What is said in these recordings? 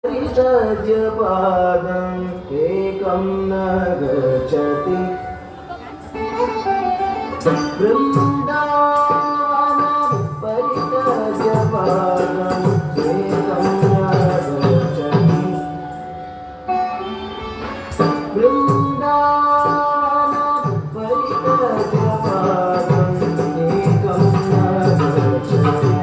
परितज्यपादम् एकं न गच्छति वृन्दावनं परितज्यपादम् एकं न गच्छति वृन्दावनं परितज्यपादम् एकं न गच्छति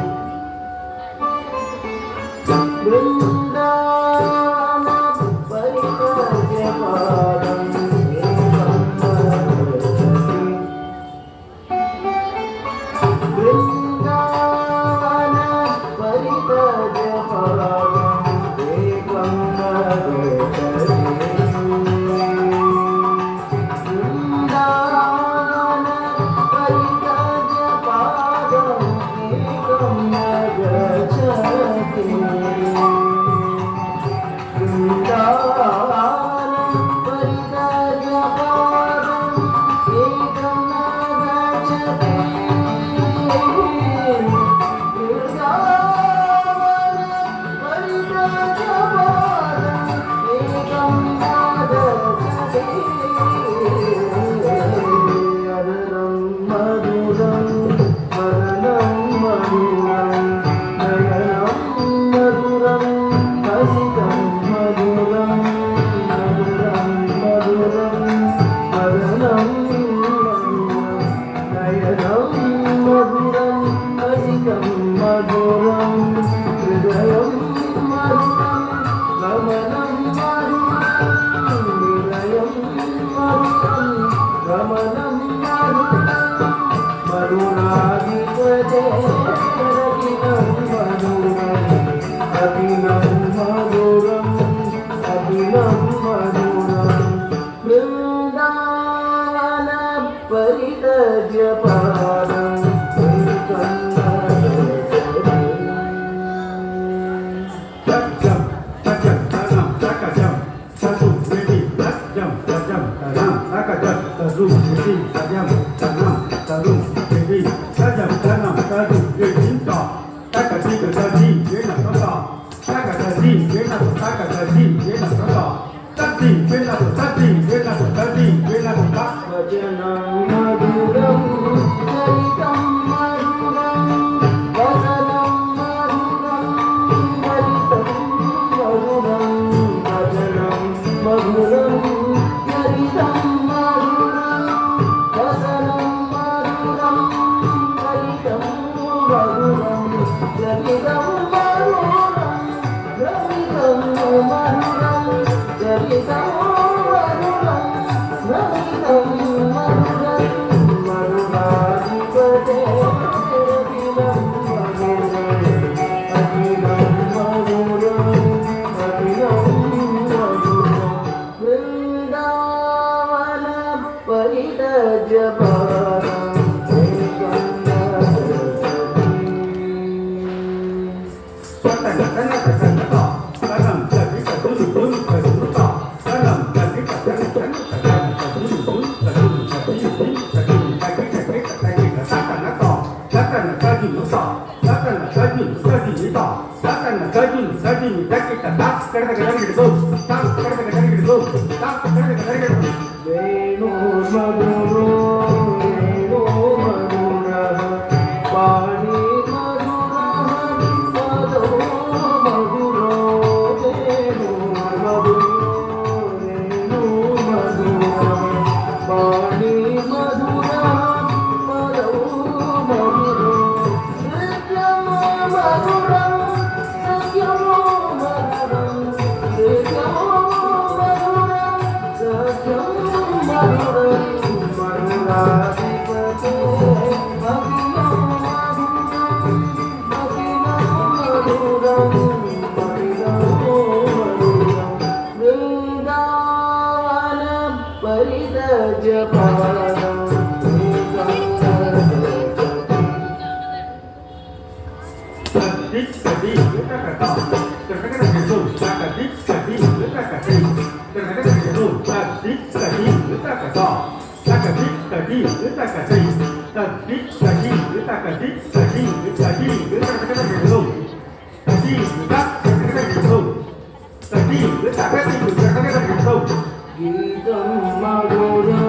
గీతం మధురం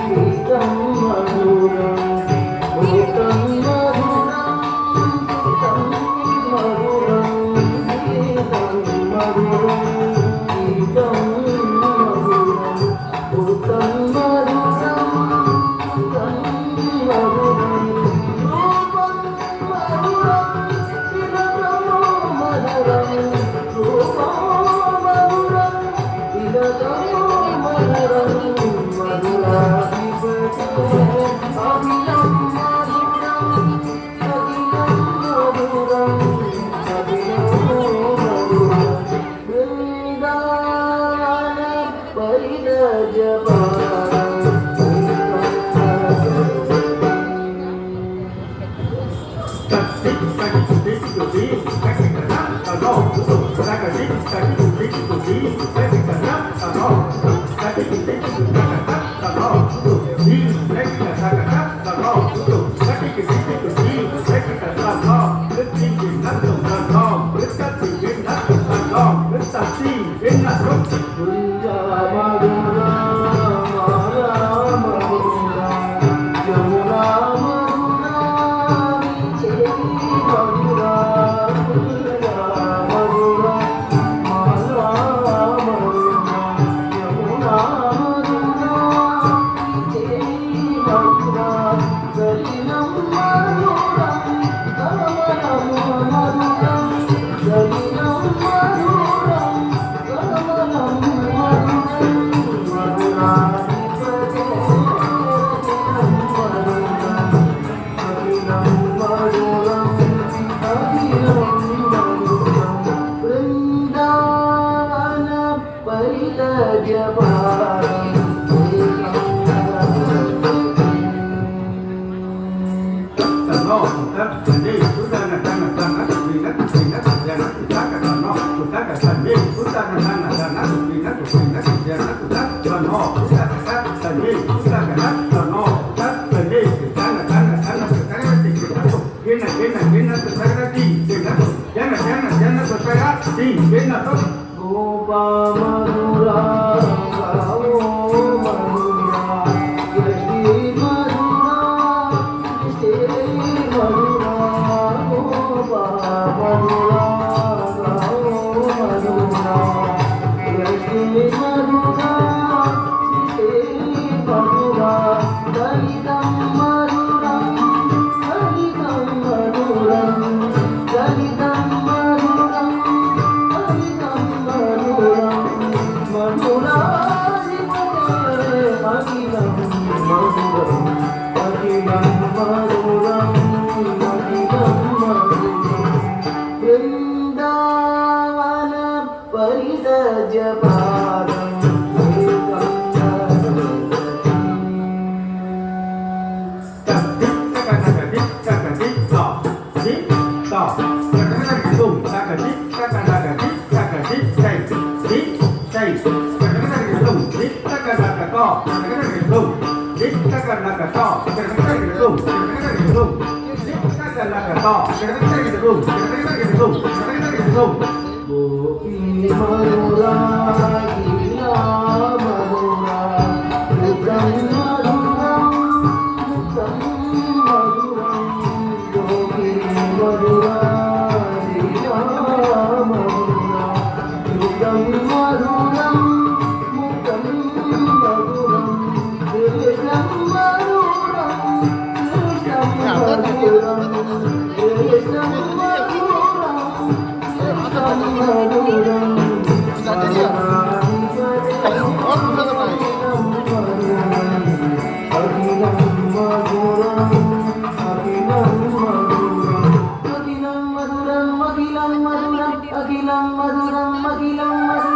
గీతం మధురం భూతం మధురం భూతం మధురం గీతం మధురం గీతం మధురం భూతం మధురం భూతం మధురం రూపం మధురం తిలకము మధురం రూపం మధురం తిలకము మధురం మధురాధిపతే అఖిలం మధురం అఖిలం మధురం అఖిలం మధురం బృందావన పరిణజపారం కుంజా మధురా మాలా మధురా యమునా మధురా విచేరి మధురా కుంజా మధురా మాలా మధురా యమునా మధురా విచేరి మధురా సలిలం మధురం కమలం మధురం సలిలం మధురం కమలం మధురం మధురాధిపతే అఖిలం మధురం అఖిలం మధురం బృందావన పరిణజపారం గోపా మధురా గావో మధురా యతి మధురా శ్రీ మధురా గోపా మధురా గావో మధురా యతి మధురా శ్రీ మధురా దళితం మధురం దళితం మధురం దళితం మధురం దళితం మధురం మధురాధిపతే అఖిలం మధురం అఖిలం మధురం అఖిలం మధురం బృందావన పరిణజపారం గోపీ మధురా గీలా మధురా రుద్రం మధురం ముక్తం మధురం గోపీ మధురా గీలా మధురా రుద్రం మధురం ముక్తం మధురం కృష్ణం మధురం కృష్ణం మధురం కృష్ణం మధురం కృష్ణం మధురం అఖిలం మధురం అఖిలం మధురం అఖిలం మధురం అఖిలం మధురం అఖిలం మధురం అఖిలం మధురం